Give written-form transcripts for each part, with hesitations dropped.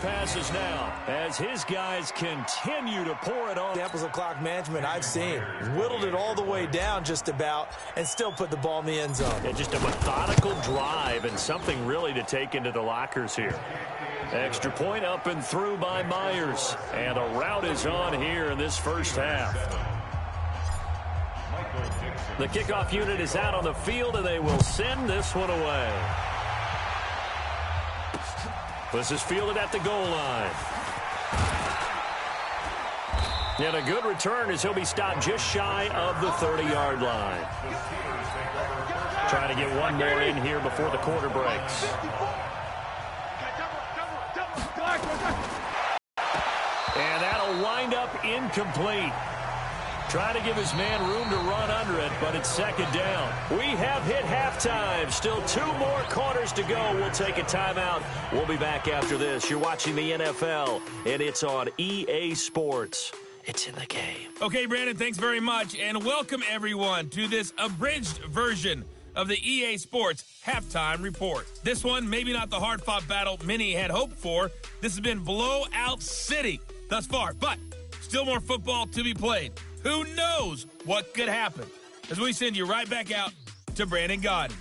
passes now as his guys continue to pour it on. Examples of clock management I've seen. Whittled it all the way down just about and still put the ball in the end zone. Yeah, just a methodical drive and something really to take into the lockers here. Extra point up and through by Myers. And a route is on here in this first half. The kickoff unit is out on the field, and they will send this one away. This is fielded at the goal line. And a good return as he'll be stopped just shy of the 30-yard line. Trying to get one more in here before the quarter breaks. And that'll wind up incomplete. Trying to give his man room to run under it, but it's second down. We have hit halftime. Still 2 more quarters to go. We'll take a timeout. We'll be back after this. You're watching the NFL, and it's on EA Sports. It's in the game. Okay, Brandon, thanks very much. And welcome, everyone, to this abridged version of the EA Sports Halftime Report. This one, maybe not the hard-fought battle many had hoped for. This has been blowout city thus far, but still more football to be played. Who knows what could happen? As we send you right back out to Brandon Gaudin.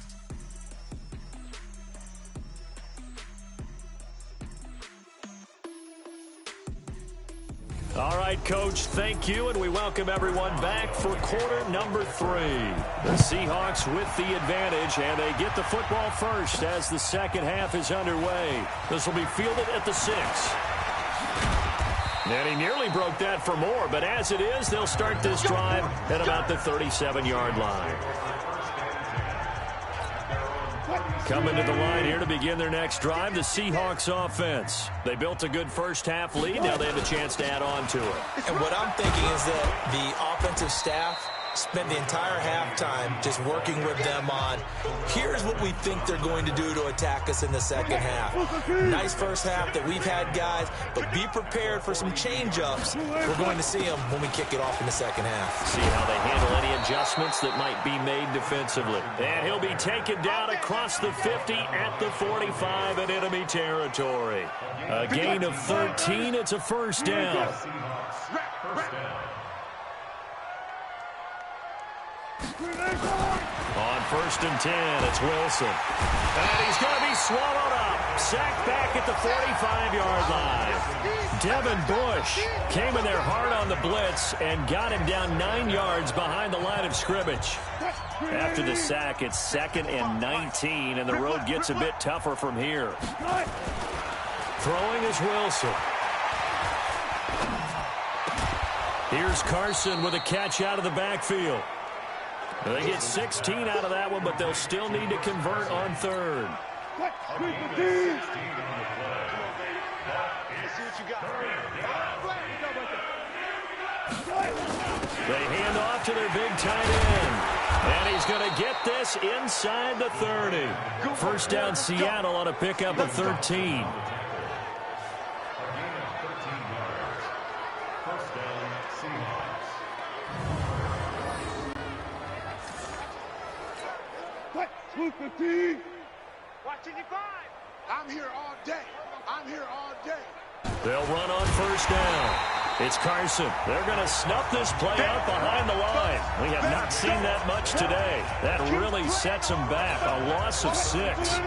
All right, Coach, thank you, and we welcome everyone back for quarter number 3. The Seahawks with the advantage, and they get the football first as the second half is underway. This will be fielded at the 6. And he nearly broke that for more, but as it is, they'll start this drive at about the 37-yard line. Coming to the line here to begin their next drive, the Seahawks offense. They built a good first-half lead. Now they have a chance to add on to it. And what I'm thinking is that the offensive staff spent the entire halftime just working with them on, here's what we think they're going to do to attack us in the second half. Nice first half that we've had, guys, but be prepared for some change-ups. We're going to see them when we kick it off in the second half. See how they handle any adjustments that might be made defensively. And he'll be taken down across the 50 at the 45 in enemy territory. A gain of 13. It's a first down. On 1st and 10, it's Wilson. And he's going to be swallowed up. Sacked back at the 45-yard line. Devin Bush came in there hard on the blitz and got him down 9 yards behind the line of scrimmage. After the sack, it's 2nd and 19, and the road gets a bit tougher from here. Throwing is Wilson. Here's Carson with a catch out of the backfield. They get 16 out of that one, but they'll still need to convert on 3rd. They hand off to their big tight end. And he's going to get this inside the 30. First down Seattle on a pickup of 13. I'm here all day. I'm here all day. They'll run on first down. It's Carson. They're going to snuff this play out behind the line. We have not seen that much today. That really sets them back. A loss of 6.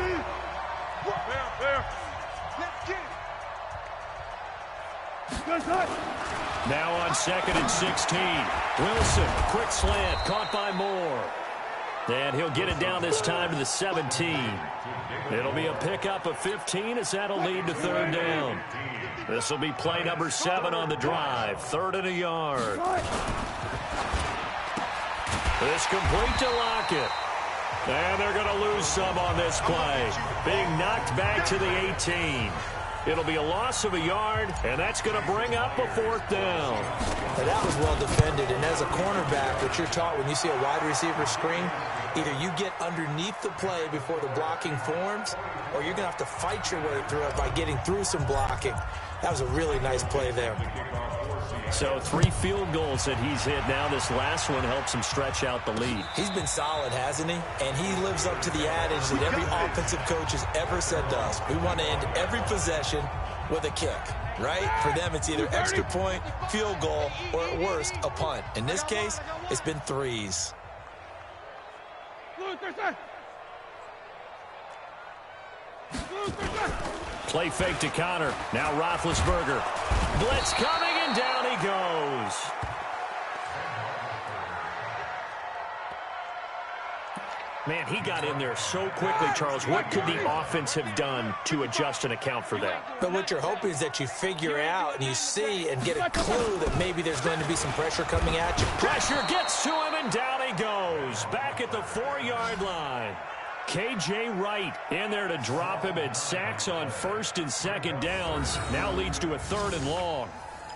Now on 2nd and 16. Wilson, quick slant, caught by Moore. And he'll get it down this time to the 17. It'll be a pickup of 15 as that'll lead to 3rd down. This will be play number 7 on the drive. 3rd and a yard. It's complete to Lockett. And they're going to lose some on this play. Being knocked back to the 18. It'll be a loss of a yard, and that's going to bring up a 4th down. Now that was well defended, and as a cornerback, what you're taught when you see a wide receiver screen, either you get underneath the play before the blocking forms, or you're going to have to fight your way through it by getting through some blocking. That was a really nice play there. So 3 field goals that he's hit now. This last one helps him stretch out the lead. He's been solid, hasn't he? And he lives up to the adage that every offensive coach has ever said to us. We want to end every possession with a kick, right? For them, it's either extra point, field goal, or at worst, a punt. In this case, it's been threes. Play fake to Connor. Now Roethlisberger. Blitz coming, and down he goes. Man, he got in there so quickly, Charles. What could the offense have done to adjust and account for that? But what you're hoping is that you figure out and you see and get a clue that maybe there's going to be some pressure coming at you. Pressure gets to him, and down he goes. Back at the 4-yard line. K.J. Wright in there to drop him, and sacks on first and second downs. Now leads to a 3rd and long.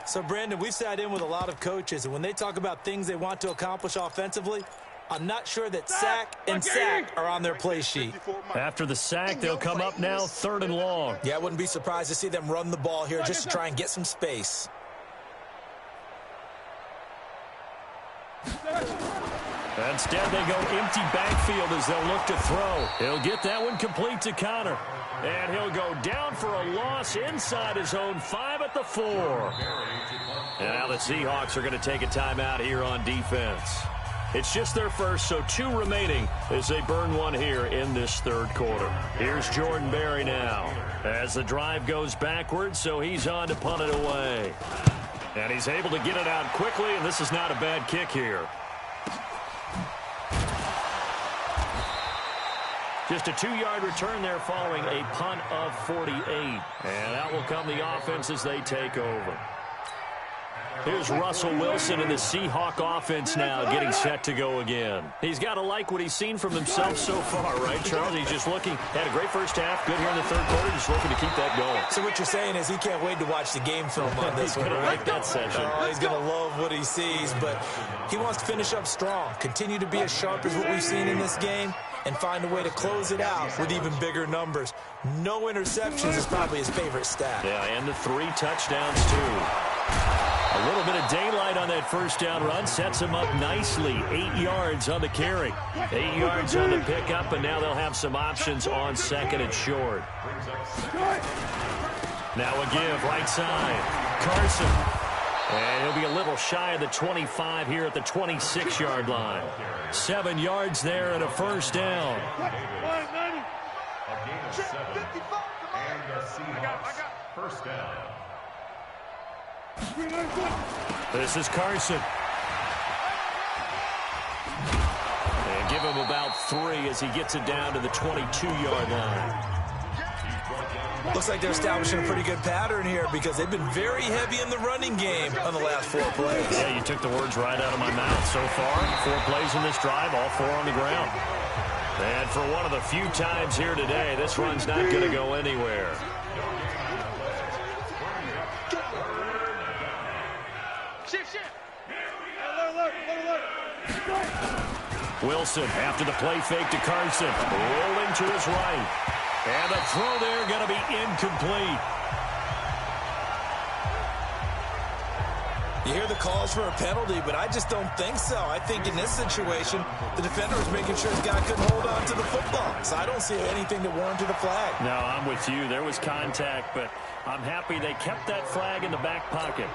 So, Brandon, we've sat in with a lot of coaches, and when they talk about things they want to accomplish offensively, I'm not sure that sack and sack are on their play sheet. After the sack, they'll come up now 3rd and long. Yeah, I wouldn't be surprised to see them run the ball here just to try and get some space. Instead, they go empty backfield as they'll look to throw. He'll get that one complete to Connor. And he'll go down for a loss inside his own 5 at the 4. And now the Seahawks are going to take a timeout here on defense. It's just their first, so 2 remaining as they burn one here in this 3rd quarter. Here's Jordan Berry now as the drive goes backwards, so he's on to punt it away. And he's able to get it out quickly, and this is not a bad kick here. Just a 2-yard return there following a punt of 48. And out will come the offense as they take over. Here's Russell Wilson in the Seahawk offense now getting set to go again. He's got to like what he's seen from himself so far, right, Charles? He's just looking, had a great first half, good here in the 3rd quarter, just looking to keep that going. So what you're saying is he can't wait to watch the game film on this one. He's going to like that session. He's going to love what he sees, but he wants to finish up strong, continue to be as sharp as what we've seen in this game, and find a way to close it out with even bigger numbers. No interceptions is probably his favorite stat. Yeah, and the 3 touchdowns, too. A little bit of daylight on that first down run sets him up nicely. 8 yards on the carry. 8 yards on the pickup, and now they'll have some options on 2nd and short. Now a give, right side. Carson. And he'll be a little shy of the 25 here at the 26-yard line. 7 yards there and a first down. First down. This is Carson. And give him about 3 as he gets it down to the 22-yard line. Looks like they're establishing a pretty good pattern here because they've been very heavy in the running game on the last 4 plays. Yeah, you took the words right out of my mouth. So far, 4 plays in this drive, all 4 on the ground. And for one of the few times here today, this run's not going to go anywhere. Wilson after the play fake to Carson. Rolling to his right. And the throw there going to be incomplete. You hear the calls for a penalty, but I just don't think so. I think in this situation, the defender was making sure his guy couldn't hold on to the football. So I don't see anything that warranted a flag. No, I'm with you. There was contact, but I'm happy they kept that flag in the back pocket.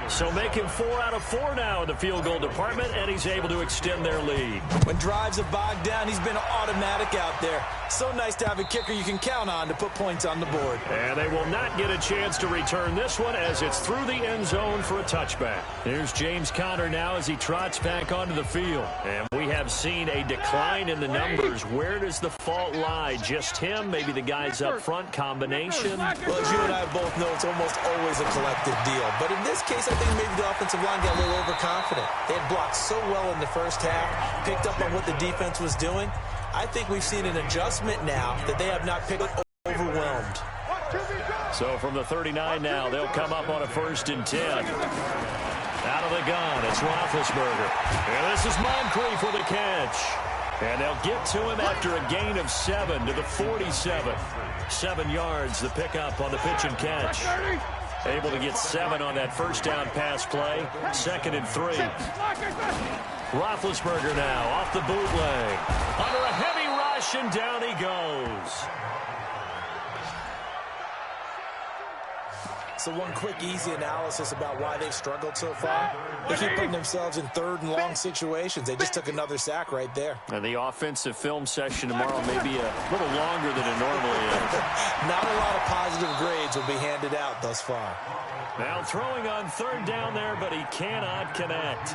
So making 4 out of 4 now in the field goal department, and he's able to extend their lead. When drives have bogged down, he's been automatic out there. So nice to have a kicker you can count on to put points on the board. And they will not get a chance to return this one as it's through the end zone for a touchback. Here's James Conner now as he trots back onto the field. And we have seen a decline in the numbers. Where does the fault lie? Just him? Maybe the guys up front? Combination? Well, as you and I both know, it's almost always a collective deal. But in this case, I think maybe the offensive line got a little overconfident. They had blocked so well in the first half, picked up on what the defense was doing. I think we've seen an adjustment now that they have not picked up overwhelmed. So from the 39 now, they'll come up on a 1st and 10. Out of the gun, it's Roethlisberger. And this is Moncrief with a catch. And they'll get to him after a gain of 7 to the 47. 7 yards, the pickup on the pitch and catch. Able to get 7 on that first down pass play. 2nd and 3. Roethlisberger now off the bootleg. Under a heavy rush, and down he goes. So one quick, easy analysis about why they've struggled so far. They keep putting themselves in third and long situations. They just took another sack right there. And the offensive film session tomorrow may be a little longer than it normally is. Not a lot of positive grades will be handed out thus far. Now throwing on third down there, but he cannot connect.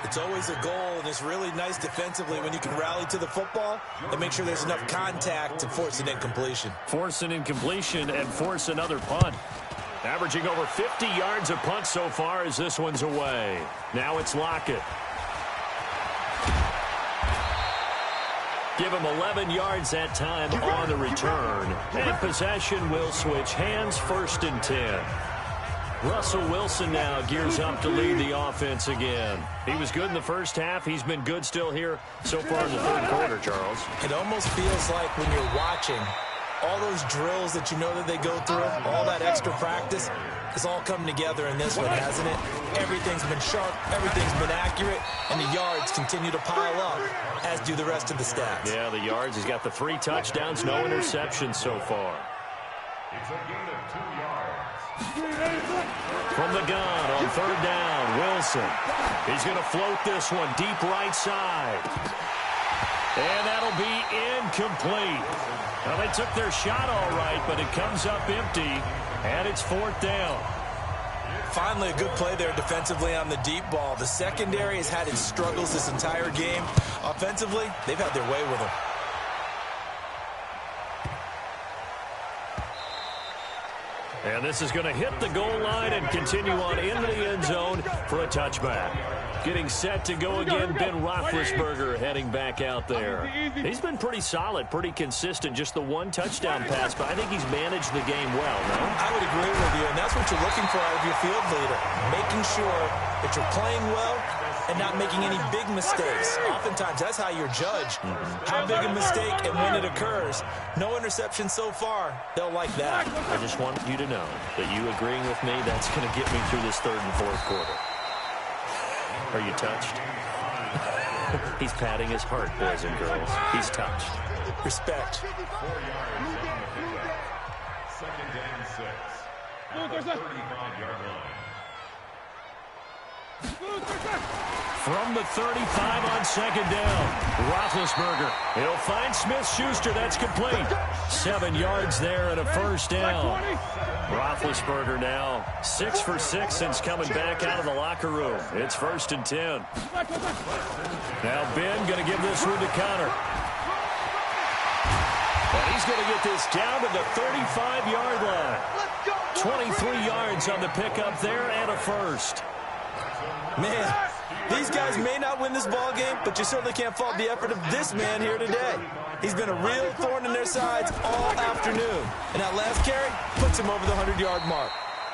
It's always a goal, and it's really nice defensively when you can rally to the football and make sure there's enough contact to force an incompletion. Force an incompletion and force another punt. Averaging over 50 yards a punt so far as this one's away. Now it's Lockett. Give him 11 yards that time on the return. And possession will switch hands, 1st and 10. Russell Wilson now gears up to lead the offense again. He was good in the first half. He's been good still here so far in the third quarter, Charles. It almost feels like when you're watching, all those drills that you know that they go through, all that extra practice, it's all coming together in this one, hasn't it? Everything's been sharp, everything's been accurate, and the yards continue to pile up, as do the rest of the stats. Yeah, the yards. He's got the 3 touchdowns, no interceptions so far. It's a gain of 2 yards. From the gun on third down, Wilson. He's going to float this one deep right side. And that'll be incomplete. Well, they took their shot all right, but it comes up empty, and it's 4th down. Finally, a good play there defensively on the deep ball. The secondary has had its struggles this entire game. Offensively, they've had their way with them. And this is going to hit the goal line and continue on into the end zone for a touchback. Getting set to go again, Ben Roethlisberger heading back out there. He's been pretty solid, pretty consistent, just the 1 touchdown pass, but I think he's managed the game well, no? I would agree with you, and that's what you're looking for out of your field leader, making sure that you're playing well and not making any big mistakes. Oftentimes, that's how you're judged. How big a mistake and when it occurs. No interception so far. They'll like that. I just want you to know that you agreeing with me, that's going to get me through this 3rd and 4th quarter. Are you touched? He's patting his heart, boys and girls. He's touched. Respect. 4 yards on the pickup. 2nd and 6. At the 35-yard line. From the 35 on 2nd down, Roethlisberger. He'll find Smith-Schuster. That's complete. 7 yards there and a 1st down. Roethlisberger now 6 for 6 since coming back out of the locker room. It's 1st and 10. Now Ben going to give this one to Connor. And he's going to get this down to the 35-yard line. 23 yards on the pickup there and a 1st. Man, these guys may not win this ball game, but you certainly can't fault the effort of this man here today. He's been a real thorn in their sides all afternoon. And that last carry puts him over the 100-yard mark.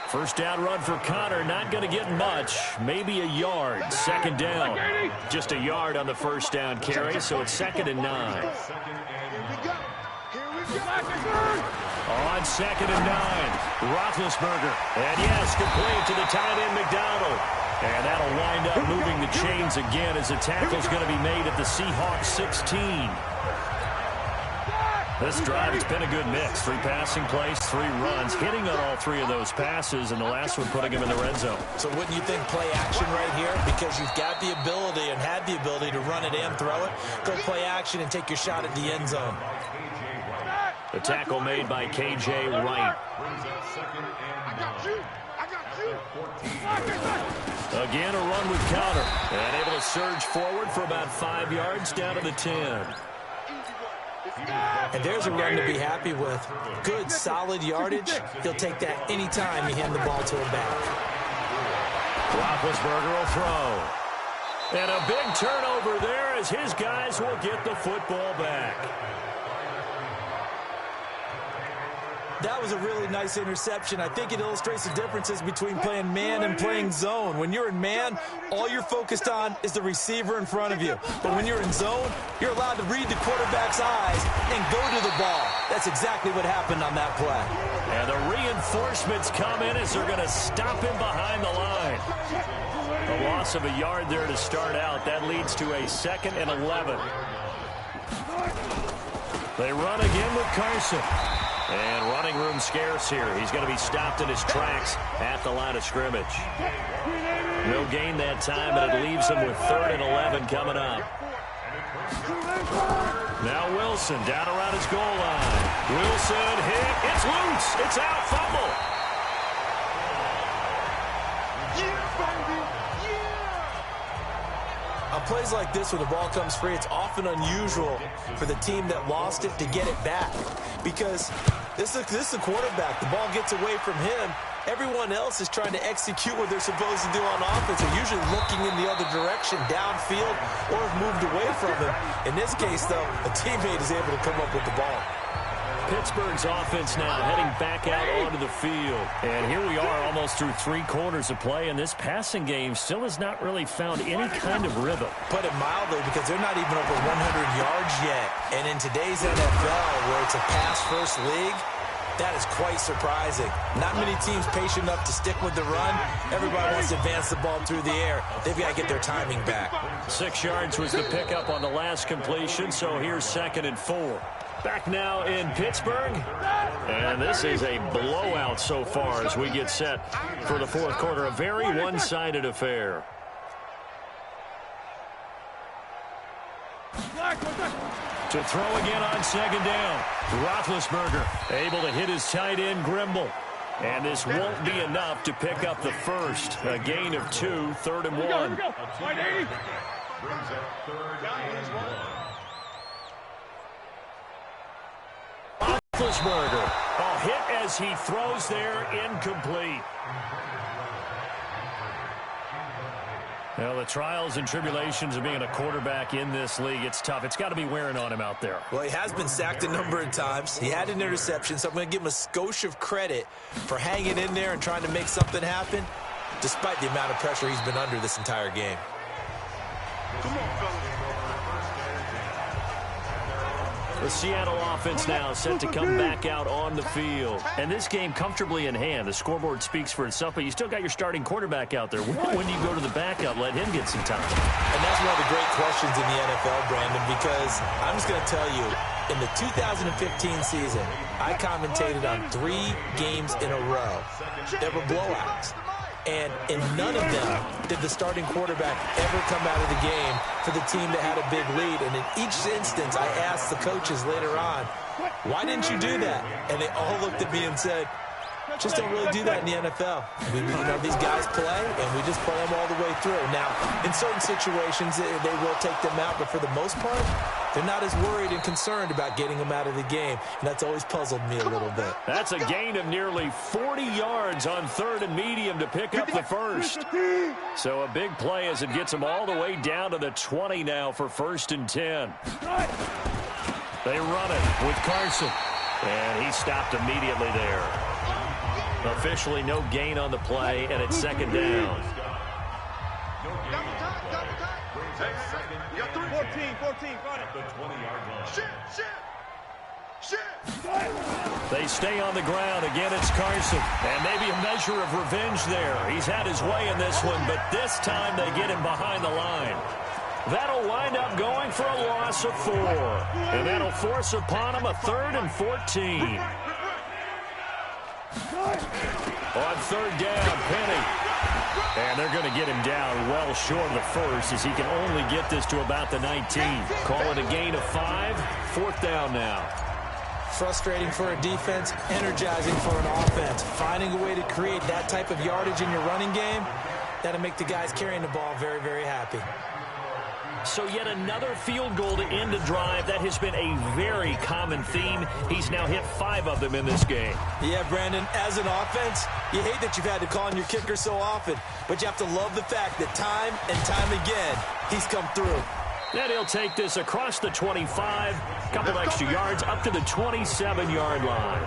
1st down run for Connor, not going to get much. Maybe a yard. 2nd down. Just a yard on the 1st down carry, so it's 2nd and 9. On 2nd and 9, Roethlisberger. And yes, complete to the tight end, McDonald. And that'll wind up moving the chains again as the tackle's going to be made at the Seahawks 16. This drive has been a good mix. 3 passing plays, 3 runs, hitting on all 3 of those passes, and the last one putting him in the red zone. So wouldn't you think play action right here? Because you've got the ability and had the ability to run it and throw it. Go play action and take your shot at the end zone. The tackle made by K.J. Wright. Again, a run with Connor. And able to surge forward for about 5 yards down to the 10. And there's a run to be happy with. Good, solid yardage. He'll take that anytime you hand the ball to him back. Roethlisberger will throw. And a big turnover there as his guys will get the football back. That was a really nice interception. I think it illustrates the differences between playing man and playing zone. When you're in man, all you're focused on is the receiver in front of you. But when you're in zone, you're allowed to read the quarterback's eyes and go to the ball. That's exactly what happened on that play. And the reinforcements come in as they're going to stop him behind the line. A loss of a yard there to start out. That leads to a 2nd and 11. They run again with Carson. And running room scarce here. He's going to be stopped in his tracks at the line of scrimmage. No gain that time, and it leaves him with 3rd and 11 coming up. Now Wilson down around his goal line. Wilson hit. It's loose. It's out. Fumble. On plays like this where the ball comes free, it's often unusual for the team that lost it to get it back. Because this is a quarterback. The ball gets away from him. Everyone else is trying to execute what they're supposed to do on offense. They're usually looking in the other direction, downfield, or have moved away from him. In this case, though, a teammate is able to come up with the ball. Pittsburgh's offense now heading back out onto the field. And here we are almost through 3 quarters of play, and this passing game still has not really found any kind of rhythm. Put it mildly, because they're not even over 100 yards yet. And in today's NFL, where it's a pass-first league, that is quite surprising. Not many teams patient enough to stick with the run. Everybody wants to advance the ball through the air. They've got to get their timing back. 6 yards was the pickup on the last completion, so here's 2nd and 4. Back now in Pittsburgh, and this is a blowout so far as we get set for the 4th quarter. A very one-sided affair. To throw again on 2nd down. Roethlisberger able to hit his tight end, Grimble. And this won't be enough to pick up the first. A gain of 2, 3rd and 1. Brings up 3rd and 1. Roethlisberger, a hit as he throws there, incomplete. Well, the trials and tribulations of being a quarterback in this league, it's tough. It's got to be wearing on him out there. Well, he has been sacked a number of times. He had an interception, so I'm going to give him a skosh of credit for hanging in there and trying to make something happen, despite the amount of pressure he's been under this entire game. Come on, fellas. The Seattle offense now set to come back out on the field. And this game comfortably in hand. The scoreboard speaks for itself, but you still got your starting quarterback out there. When do you go to the backup, let him get some time? And that's one of the great questions in the NFL, Brandon, because I'm just going to tell you, in the 2015 season, I commentated on 3 games in a row. There were blowouts. And in none of them did the starting quarterback ever come out of the game for the team that had a big lead. And in each instance, I asked the coaches later on, why didn't you do that? And they all looked at me and said, just don't really do that in the NFL. These guys play, and we just play them all the way through. Now, in certain situations, they will take them out, but for the most part, they're not as worried and concerned about getting them out of the game, and that's always puzzled me a little bit. That's a gain of nearly 40 yards on 3rd and medium to pick up the first. So a big play as it gets them all the way down to the 20 now for 1st and 10. They run it with Carson, and he stopped immediately there. Officially no gain on the play, and it's 2nd down. 14, run it. The 20-yard line. Shit. They stay on the ground. Again, it's Carson. And maybe a measure of revenge there. He's had his way in this one, but this time they get him behind the line. That'll wind up going for a loss of 4. And that'll force upon him a 3rd and 14. On 3rd down, Penny. And they're going to get him down well short of the first as he can only get this to about the 19. Call it a gain of 5. 4th down now. Frustrating for a defense, energizing for an offense. Finding a way to create that type of yardage in your running game, that'll make the guys carrying the ball very, very happy. So yet another field goal to end a drive. That has been a very common theme. He's now hit 5 of them in this game. Yeah, Brandon, as an offense, you hate that you've had to call on your kicker so often, but you have to love the fact that time and time again, he's come through. Then he'll take this across the 25, couple extra yards up to the 27-yard line.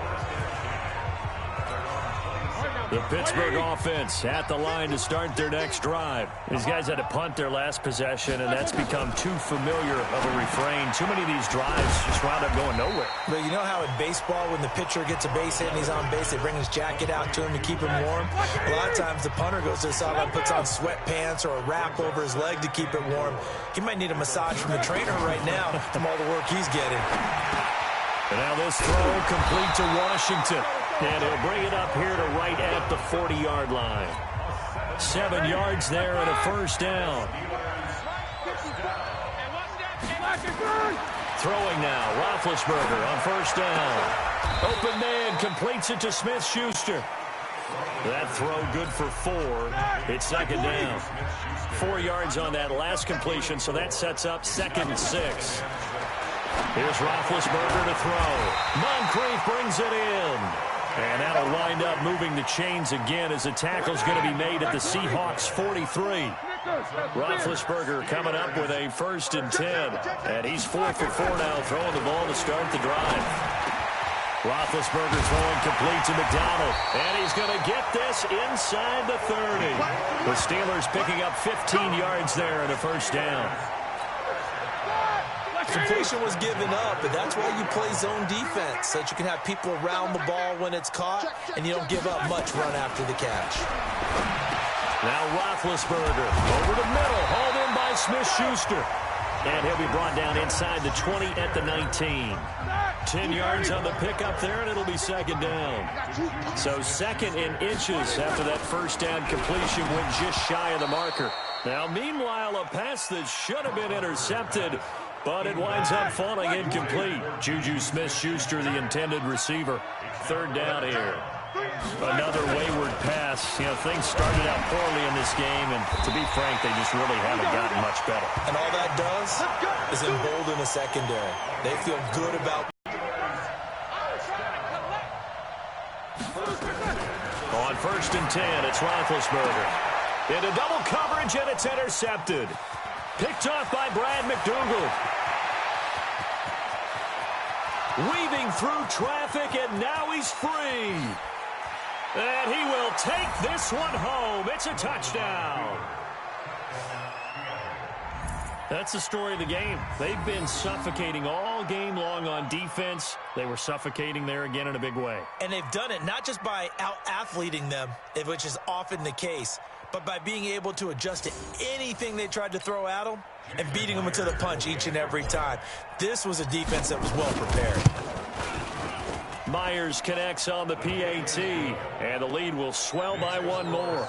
The Pittsburgh offense at the line to start their next drive. These guys had to punt their last possession, and that's become too familiar of a refrain. Too many of these drives just wound up going nowhere. But you know how in baseball, when the pitcher gets a base hit and he's on base, they bring his jacket out to him to keep him warm? A lot of times the punter goes to the sideline, puts on sweatpants or a wrap over his leg to keep it warm. He might need a massage from the trainer right now from all the work he's getting. And now this throw complete to Washington. And he'll bring it up here to right at the 40-yard line. 7 yards there and a first down. Throwing now, Roethlisberger on first down. Open man completes it to Smith-Schuster. That throw good for 4. It's second down. 4 yards on that last completion, so that sets up 2nd and 6. Here's Roethlisberger to throw. Moncrief brings it in. And that'll wind up moving the chains again as the tackle's going to be made at the Seahawks 43. Roethlisberger coming up with a 1st and 10. And he's 4 for 4 now, throwing the ball to start the drive. Roethlisberger throwing complete to McDonald. And he's going to get this inside the 30. The Steelers picking up 15 yards there and a first down. Completion was given up, but that's why you play zone defense, so that you can have people around the ball when it's caught, and you don't give up much run after the catch. Now Roethlisberger over the middle, hauled in by Smith-Schuster. And he'll be brought down inside the 20 at the 19. 10 yards on the pickup there, and it'll be second down. So 2nd in inches after that first down completion went just shy of the marker. Now, meanwhile, a pass that should have been intercepted, but it winds up falling incomplete. Juju Smith-Schuster, the intended receiver. 3rd down here. Another wayward pass. You know, things started out poorly in this game, and to be frank, they just really haven't gotten much better. And all that does is embolden the secondary. They feel good about. On 1st and 10, it's Roethlisberger. Into double coverage, and it's intercepted. Picked off by Brad McDougal. Weaving through traffic, and now he's free. And he will take this one home. It's a touchdown. That's the story of the game. They've been suffocating all game long on defense. They were suffocating there again in a big way. And they've done it not just by out-athleting them, which is often the case, but by being able to adjust to anything they tried to throw at them and beating them to the punch each and every time. This was a defense that was well prepared. Myers connects on the PAT, and the lead will swell by 1 more.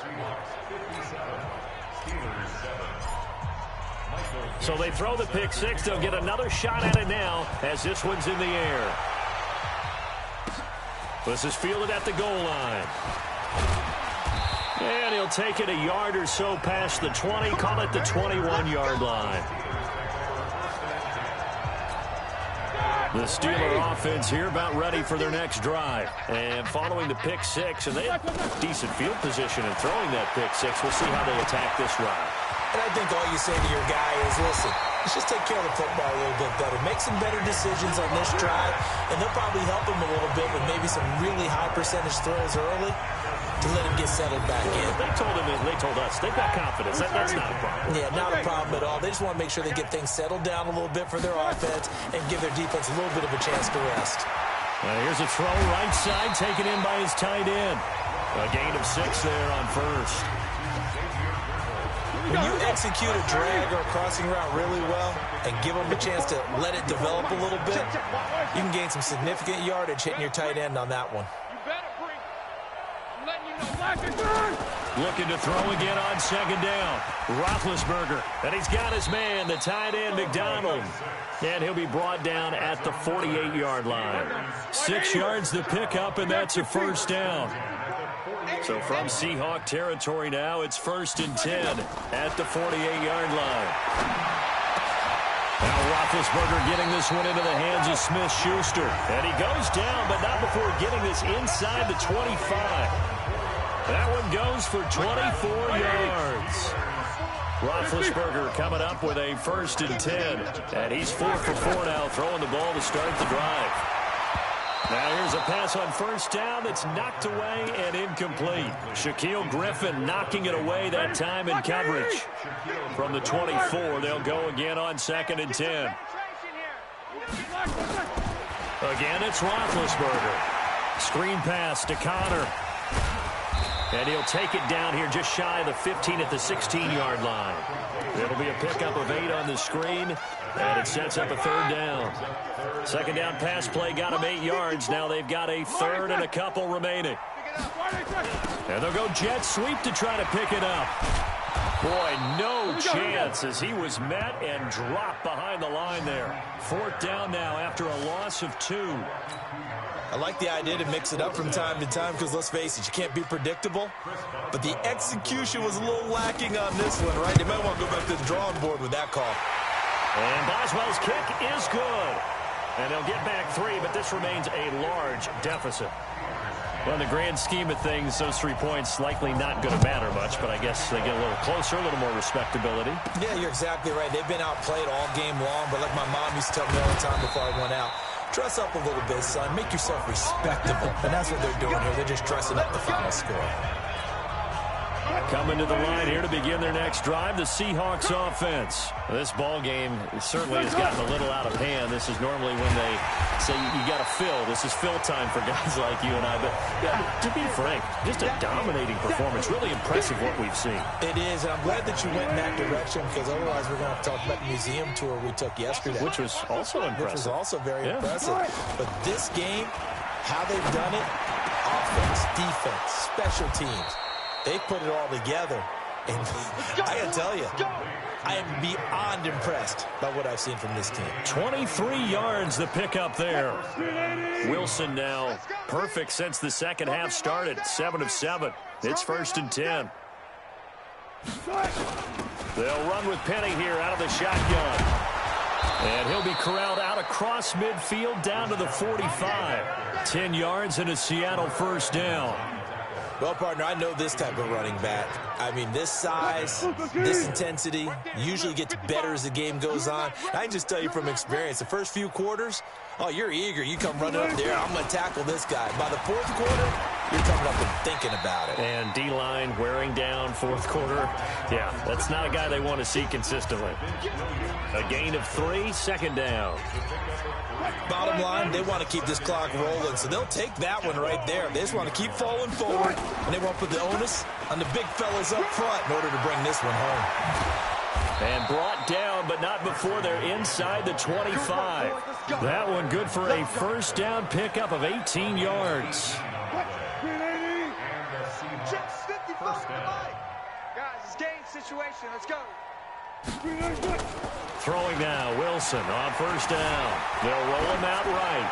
So they throw the pick 6. They'll get another shot at it now as this one's in the air. This is fielded at the goal line. And he'll take it a yard or so past the 20, call it the 21-yard line. The Steeler offense here about ready for their next drive. And following the pick 6, and they have decent field position in throwing that pick 6. We'll see how they attack this drive. And I think all you say to your guy is, listen, let's just take care of the football a little bit better. Make some better decisions on this drive, and they'll probably help him a little bit with maybe some really high percentage throws early to let him get settled back in. They told us they've got confidence. That's not a problem. Yeah, not a problem at all. They just want to make sure they get things settled down a little bit for their offense and give their defense a little bit of a chance to rest. Here's a throw right side taken in by his tight end. A gain of 6 there on 1st. When you execute a drag or a crossing route really well and give them a chance to let it develop a little bit, you can gain some significant yardage hitting your tight end on that one. Looking to throw again on 2nd down. Roethlisberger, and he's got his man, the tight end, McDonald. And he'll be brought down at the 48-yard line. 6 yards to pick up, and that's a first down. So from Seahawk territory now, it's 1st and 10 at the 48-yard line. Now Roethlisberger getting this one into the hands of Smith-Schuster. And he goes down, but not before getting this inside the 25. That one goes for 24 yards. Roethlisberger coming up with a 1st and 10. And he's 4 for 4 now, throwing the ball to start the drive. Now here's a pass on 1st down that's knocked away and incomplete. Shaquille Griffin knocking it away that time in coverage. From the 24, they'll go again on 2nd and 10. Again, it's Roethlisberger. Screen pass to Connor. And he'll take it down here just shy of the 15 at the 16-yard line. It'll be a pickup of 8 on the screen, and it sets up a 3rd down. 2nd down pass play got him 8 yards. Now they've got a 3rd and a couple remaining. And they'll go jet sweep to try to pick it up. Boy, no chance as he was met and dropped behind the line there. 4th down now after a loss of 2. I like the idea to mix it up from time to time because, let's face it, you can't be predictable. But the execution was a little lacking on this one, right? They might want to go back to the drawing board with that call. And Boswell's kick is good. And they'll get back 3, but this remains a large deficit. Well, in the grand scheme of things, those 3 points likely not going to matter much, but I guess they get a little closer, a little more respectability. Yeah, you're exactly right. They've been outplayed all game long, but like my mom used to tell me all the time before I went out, dress up a little bit, son. Make yourself respectable. And that's what they're doing here. They're just dressing up the final score. Coming to the line here to begin their next drive, the Seahawks offense. This ball game certainly has gotten a little out of hand. This is normally when they say you got to fill. This is fill time for guys like you and I. But yeah, to be frank, just a dominating performance. Really impressive what we've seen. It is, and I'm glad that you went in that direction because otherwise we're going to have to talk about the museum tour we took yesterday. Which was also impressive. Which was also very impressive. But this game, how they've done it, offense, defense, special teams, they put it all together. And I got to tell you, I am beyond impressed by what I've seen from this team. 23 yards the pickup there. Wilson now perfect since the second half started. 7 of 7. It's 1st and 10. They'll run with Penny here out of the shotgun. And he'll be corralled out across midfield down to the 45. 10 yards and a Seattle 1st down. Well, partner, I know this type of running back. I mean, this size, this intensity usually gets better as the game goes on. I can just tell you from experience, the first few quarters, oh, you're eager. You come running up there, I'm going to tackle this guy. By the 4th quarter, you're coming up and thinking about it. And D-line wearing down 4th quarter. Yeah, that's not a guy they want to see consistently. A gain of 3, 2nd down. Bottom line, they want to keep this clock rolling, so they'll take that one right there. They just want to keep falling forward, and they want to put the onus on the big fellas up front in order to bring this one home. And brought down, but not before they're inside the 25. That one good for a 1st down pickup of 18 yards. Guys, it's game situation. Let's go. Throwing now, Wilson on 1st down. They'll roll him out right.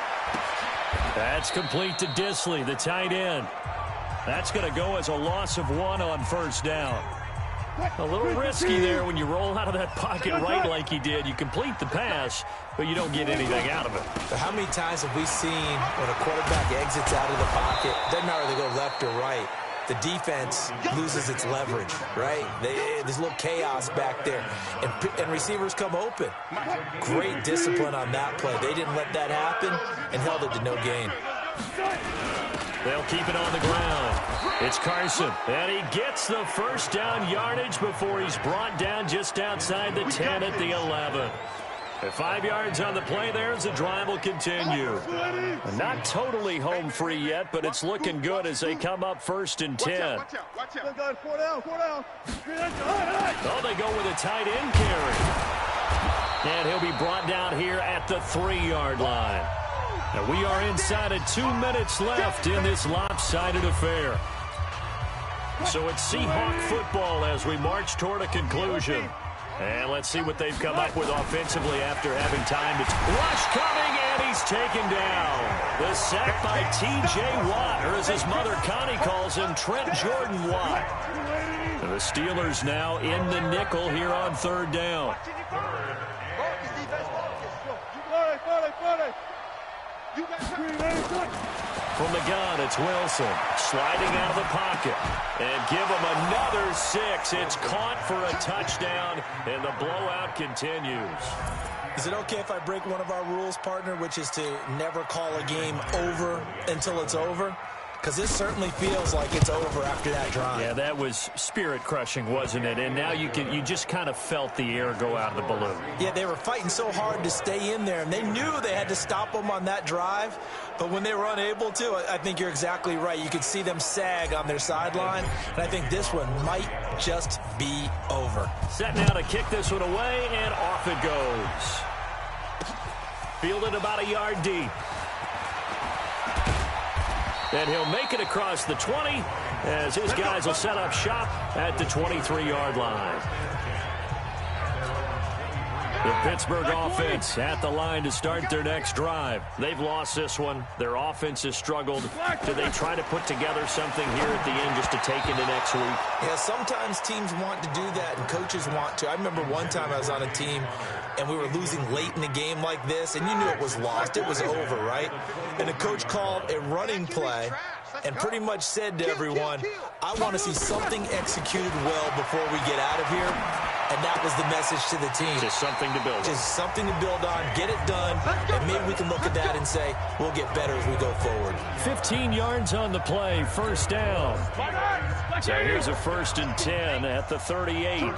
That's complete to Disley, the tight end. That's going to go as a loss of 1 on 1st down. A little risky there when you roll out of that pocket right like he did. You complete the pass, but you don't get anything out of it. But how many times have we seen when a quarterback exits out of the pocket, doesn't matter whether they go left or right, the defense loses its leverage, right? There's a little chaos back there, and receivers come open. Great discipline on that play. They didn't let that happen and held it to no gain. They'll keep it on the ground. It's Carson, and he gets the 1st down yardage before he's brought down just outside the 10 at the 11. 5 yards on the play there as the drive will continue. Not totally home free yet, but it's looking good as they come up 1st and 10. Watch out. 4 down. Oh, they go with a tight end carry. And he'll be brought down here at the 3-yard line. And we are inside of 2 minutes left in this lopsided affair. So it's Seahawk football as we march toward a conclusion. And let's see what they've come up with offensively after having time to rush coming, and he's taken down. The sack by T.J. Watt, or as his mother Connie calls him, Trent Jordan Watt. And the Steelers now in the nickel here on 3rd down. From the gun, it's Wilson sliding out of the pocket and give him another 6. It's caught for a touchdown, and the blowout continues. Is it okay if I break one of our rules, partner, which is to never call a game over until it's over? because it certainly feels like it's over after that drive. Yeah, that was spirit-crushing, wasn't it? And now you just kind of felt the air go out of the balloon. Yeah, they were fighting so hard to stay in there, and they knew they had to stop them on that drive. But when they were unable to, I think you're exactly right. You could see them sag on their sideline, and I think this one might just be over. Set now to kick this one away, and off it goes. Fielded about a yard deep. And he'll make it across the 20 as his guys will set up shop at the 23-yard line. The Pittsburgh offense at the line to start their next drive. They've lost this one. Their offense has struggled. Do they try to put together something here at the end just to take into next week? Yeah, sometimes teams want to do that and coaches want to. I remember one time I was on a team and we were losing late in a game like this, and you knew it was lost. It was over, right? And the coach called a running play and pretty much said to everyone, I want to see something executed well before we get out of here. And that was the message to the team. Just something to build on. Just something to build on, get it done, and maybe we can look at that and say, we'll get better as we go forward. 15 yards on the play, first down. So here's a 1st and 10 at the 38.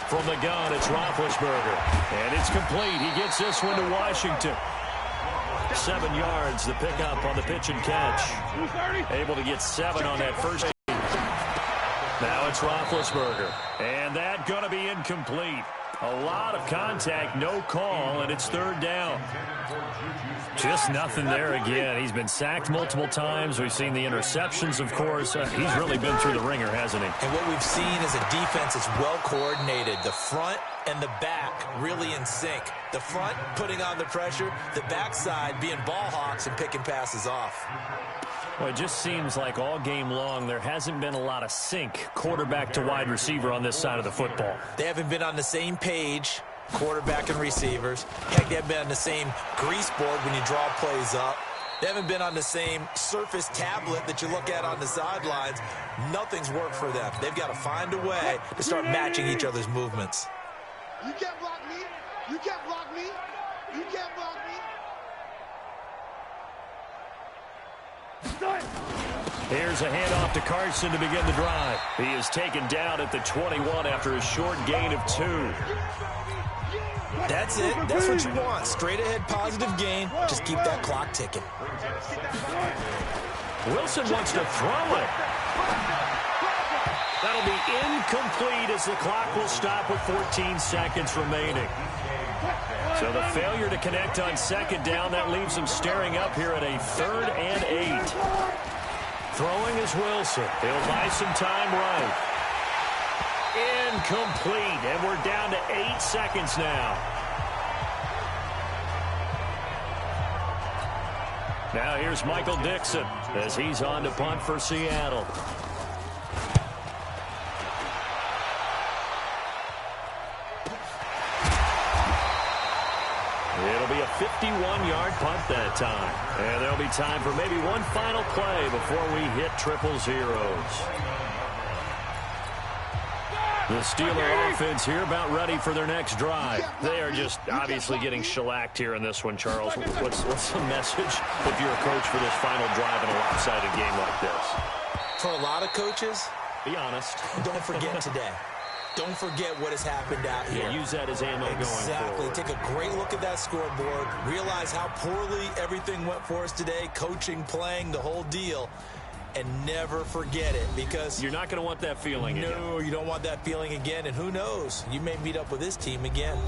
From the gun, it's Roethlisberger. And it's complete. He gets this one to Washington. 7 yards, the pickup on the pitch and catch. Able to get 7 on that first. Now it's Roethlisberger. And that going to be incomplete. A lot of contact, no call, and it's 3rd down. Just nothing there again. He's been sacked multiple times. We've seen the interceptions, of course. He's really been through the ringer, hasn't he? And what we've seen is a defense that's well coordinated. The front and the back really in sync. The front putting on the pressure, the backside being ball hawks and picking passes off. Well, it just seems like all game long there hasn't been a lot of sync quarterback to wide receiver on this side of the football. They haven't been on the same page, quarterback and receivers. Heck, they haven't been on the same grease board when you draw plays up. They haven't been on the same surface tablet that you look at on the sidelines. Nothing's worked for them. They've got to find a way to start matching each other's movements. You can't block me. You can't block me. You can't block me. Here's a handoff to Carson to begin the drive. He is taken down at the 21 after a short gain of 2. That's it. That's what you want. Straight ahead positive gain. Just keep that clock ticking. Wilson wants to throw it. That'll be incomplete as the clock will stop with 14 seconds remaining. So the failure to connect on 2nd down, that leaves him staring up here at a 3rd and 8. Throwing is Wilson. He'll buy some time right. Incomplete, and we're down to 8 seconds now. Now here's Michael Dixon as he's on to punt for Seattle. It'll be a 51-yard punt that time. And there'll be time for maybe one final play before we hit triple zeros. The Steeler offense here about ready for their next drive. They are just obviously getting shellacked here in this one, Charles. What's the message if you're a coach for this final drive in a lopsided game like this? For a lot of coaches, be honest. Don't forget today. Don't forget what has happened out here. Yeah, use that as ammo going forward. Exactly. Take a great look at that scoreboard. Realize how poorly everything went for us today. Coaching, playing, the whole deal. And never forget it, because you're not going to want that feeling again. No, you don't want that feeling again. And who knows? You may meet up with this team again.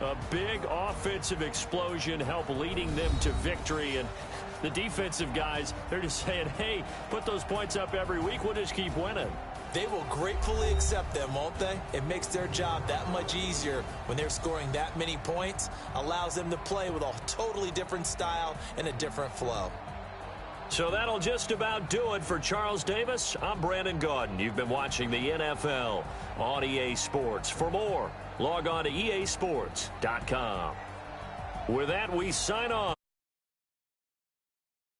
A big offensive explosion helped leading them to victory. And the defensive guys, they're just saying, hey, put those points up every week. We'll just keep winning. They will gratefully accept them, won't they? It makes their job that much easier when they're scoring that many points. Allows them to play with a totally different style and a different flow. So that'll just about do it for Charles Davis. I'm Brandon Gaudin. You've been watching the NFL on EA Sports. For more, log on to easports.com. With that, we sign off.